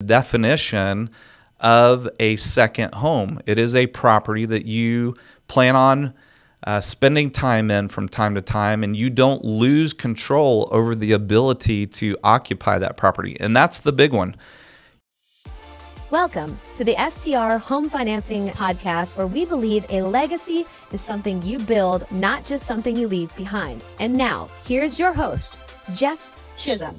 Definition of a second home. It is a property that you plan on spending time in from time to time, and you don't lose control over the ability to occupy that property. And that's the big one. Welcome to the STR Home Financing Podcast, where we believe a legacy is something you build, not just something you leave behind. And now, here's your host, Jeff CHISUM.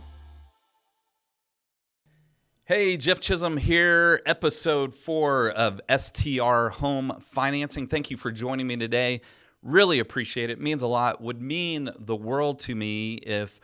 Hey, Jeff CHISUM here, episode 4 of STR Home Financing. Thank you for joining me today. Really appreciate it. It means a lot. Would mean the world to me if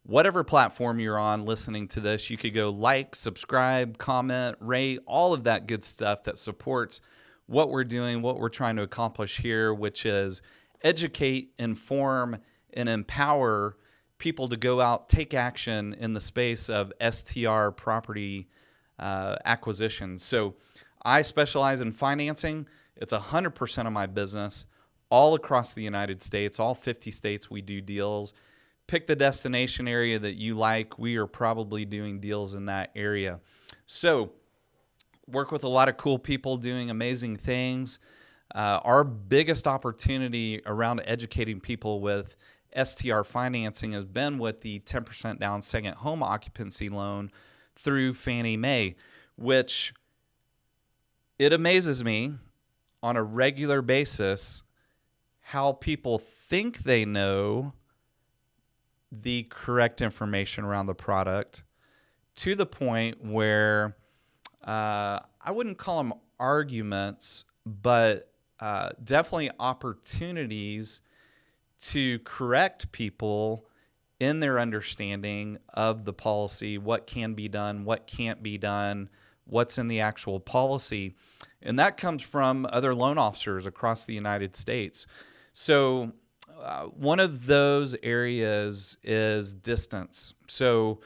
whatever platform you're on listening to this, you could go like, subscribe, comment, rate, all of that good stuff that supports what we're doing, what we're trying to accomplish here, which is educate, inform, and empower people to go out, take action in the space of STR property acquisition. So I specialize in financing. It's 100% of my business all across the United States, all 50 states we do deals. Pick the destination area that you like. We are probably doing deals in that area. So work with a lot of cool people doing amazing things. Our biggest opportunity around educating people with STR financing has been with the 10% down second home occupancy loan through Fannie Mae, which it amazes me on a regular basis how people think they know the correct information around the product to the point where I wouldn't call them arguments, but definitely opportunities to correct people in their understanding of the policy, what can be done, what can't be done, what's in the actual policy. And that comes from other loan officers across the United States. So one of those areas is distance. So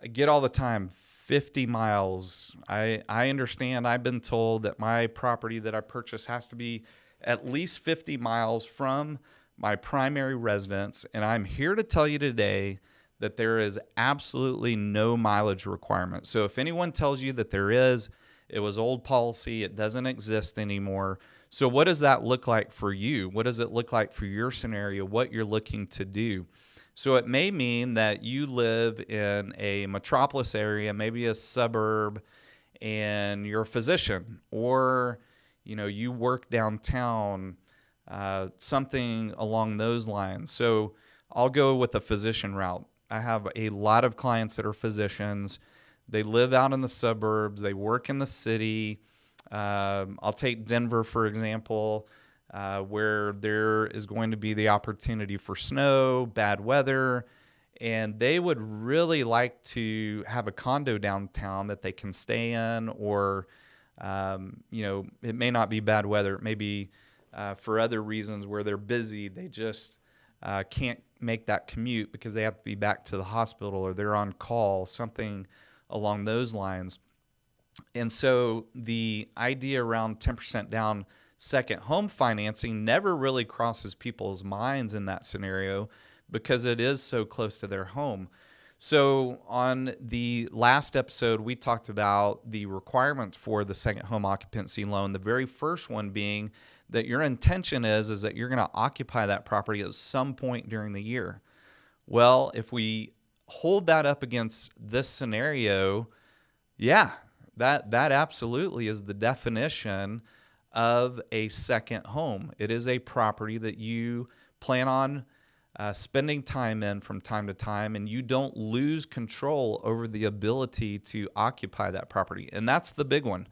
I get all the time, 50 miles. I understand. I've been told that my property that I purchase has to be at least 50 miles from my primary residence, and I'm here to tell you today that there is absolutely no mileage requirement. So if anyone tells you that there is, it was old policy, it doesn't exist anymore. So what does that look like for you? What does it look like for your scenario, what you're looking to do? So it may mean that you live in a metropolis area, maybe a suburb, and you're a physician, or you work downtown, something along those lines. So I'll go with the physician route. I have a lot of clients that are physicians. They live out in the suburbs. They work in the city. I'll take Denver, for example, where there is going to be the opportunity for snow, bad weather, and they would really like to have a condo downtown that they can stay in, or, it may not be bad weather. It may be for other reasons where they're busy. They just can't make that commute because they have to be back to the hospital, or they're on call, something along those lines. And so the idea around 10% down second home financing never really crosses people's minds in that scenario because it is so close to their home. So on the last episode, we talked about the requirements for the second home occupancy loan, the very first one being that your intention is that you're going to occupy that property at some point during the year. Well, if we hold that up against this scenario, yeah, that absolutely is the definition of a second home. It is a property that you plan on spending time in from time to time, and you don't lose control over the ability to occupy that property. And that's the big one.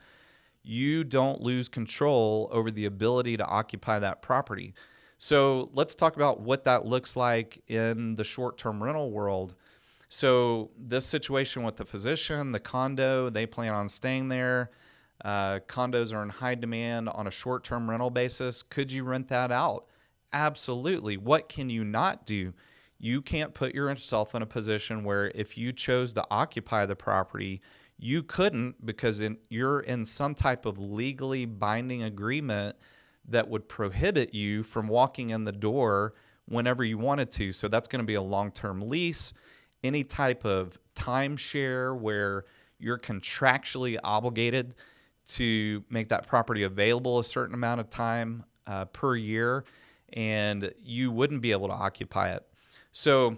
You don't lose control over the ability to occupy that property. So let's talk about what that looks like in the short-term rental world. So this situation with the physician, the condo, they plan on staying there. Condos are in high demand on a short-term rental basis. Could you rent that out? Absolutely. What can you not do? You can't put yourself in a position where if you chose to occupy the property, you couldn't, because you're in some type of legally binding agreement that would prohibit you from walking in the door whenever you wanted to. So that's going to be a long-term lease, any type of timeshare where you're contractually obligated to make that property available a certain amount of time per year, and you wouldn't be able to occupy it. So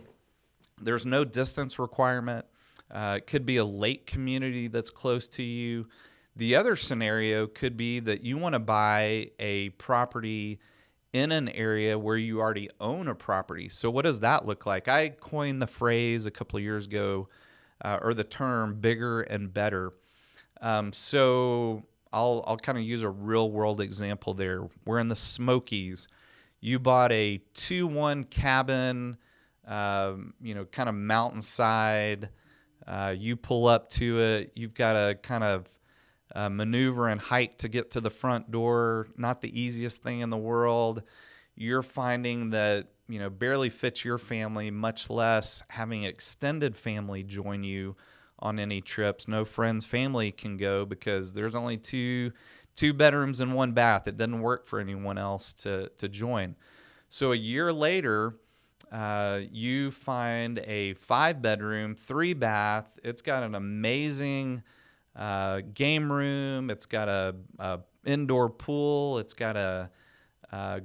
there's no distance requirement. It could be a lake community that's close to you. The other scenario could be that you want to buy a property in an area where you already own a property. So what does that look like? I coined the phrase a couple of years ago, or the term bigger and better. So I'll kind of use a real world example there. We're in the Smokies. You bought a 2-1 cabin, kind of mountainside. You pull up to it. You've got to kind of maneuver and hike to get to the front door. Not the easiest thing in the world. You're finding that, barely fits your family, much less having extended family join you on any trips. No friends, family can go because there's only two bedrooms and 1 bath. It doesn't work for anyone else to join. So a year later, you find a 5-bedroom, 3-bath. It's got an amazing game room. It's got a indoor pool. It's got a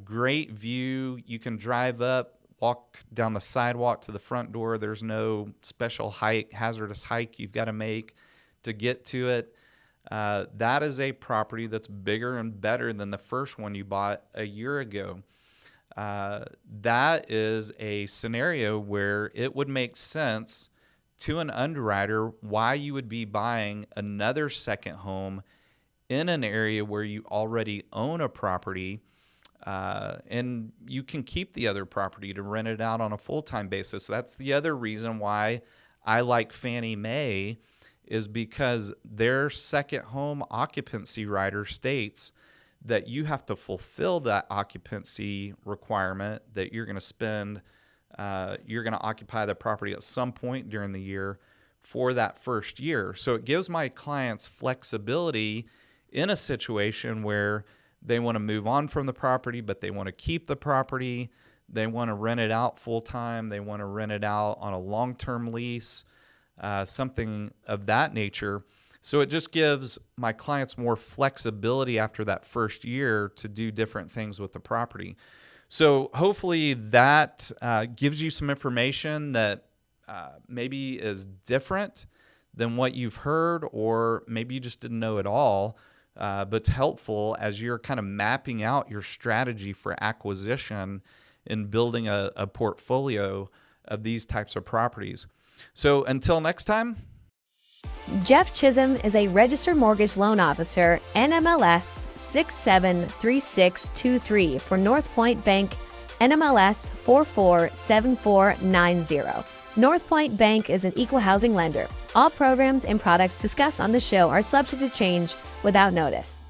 great view. You can drive up, walk down the sidewalk to the front door. There's no special hazardous hike you've got to make to get to it. That is a property that's bigger and better than the first one you bought a year ago. That is a scenario where it would make sense to an underwriter why you would be buying another second home in an area where you already own a property, and you can keep the other property to rent it out on a full-time basis. That's the other reason why I like Fannie Mae, is because their second home occupancy rider states that you have to fulfill that occupancy requirement, that you're going to spend, you're going to occupy the property at some point during the year for that first year. So it gives my clients flexibility in a situation where they want to move on from the property, but they want to keep the property. They want to rent it out full time. They want to rent it out on a long-term lease, something of that nature. So it just gives my clients more flexibility after that first year to do different things with the property. So hopefully that gives you some information that maybe is different than what you've heard, or maybe you just didn't know at all. But it's helpful as you're kind of mapping out your strategy for acquisition and building a portfolio of these types of properties. So until next time. Jeff CHISUM is a registered mortgage loan officer, NMLS 673623 for North Point Bank, NMLS 447490. North Point Bank is an equal housing lender. All programs and products discussed on the show are subject to change without notice.